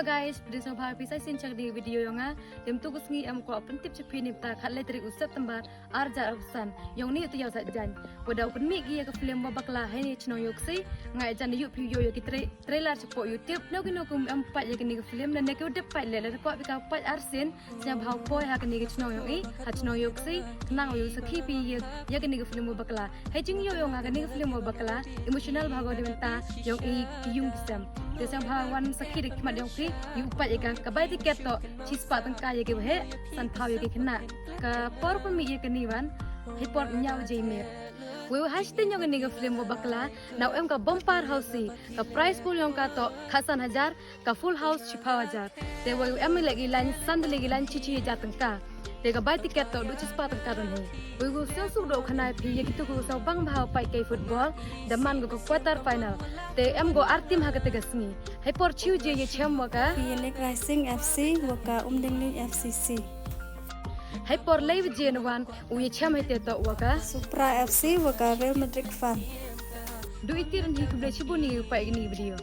Hello guys, pada sahabat pisai sincang di video yang dem tu kusngi am ko open tip cepi ni ta khat le tri usap tembar arja usan yang ni tu yang sajan pada open mic ya ke film babakla hai ni shnong iooksi ngai jan yu pi yo ki trailer cepo YouTube no kino kum am pat ya ke ni ke film dan ke udah pat le ko bi ka pat arsin snya bhau poi ha ke ni ke shnong yo i ha shnong iooksi nang yo sakhi pi ya ke ni ke film babakla hai jing yo nga ke ni ke film babakla emotional bhago de menta yang i yung bisam desang bhawan sakhi dik mat yang pi yu pat ya ka bai tiket to chispa tangka ya ke he san thau ya ke kena ka por pa mi ya ke ni wan hai por nyau je me we hashtag yang ni ke film babakla now em ka bumper house ka price pool yang ka to khasan 1000 ka full house 6000 te we em lagi lan san lagi lan chichi ja tangka te ka bai tiket to du chispa tangka don he we go su do khana phi ya kitu ko sau bang bhau pai kai football daman go quarter final te em go artim ha ka te gasngi hai por chiu je ye chem waka pyni Rising FC waka umdingling FCC hai por live je wan u ye chem hai te to waka Supra FC waka Real Madrid fan du itiran hi ku ble chibuni pai ni video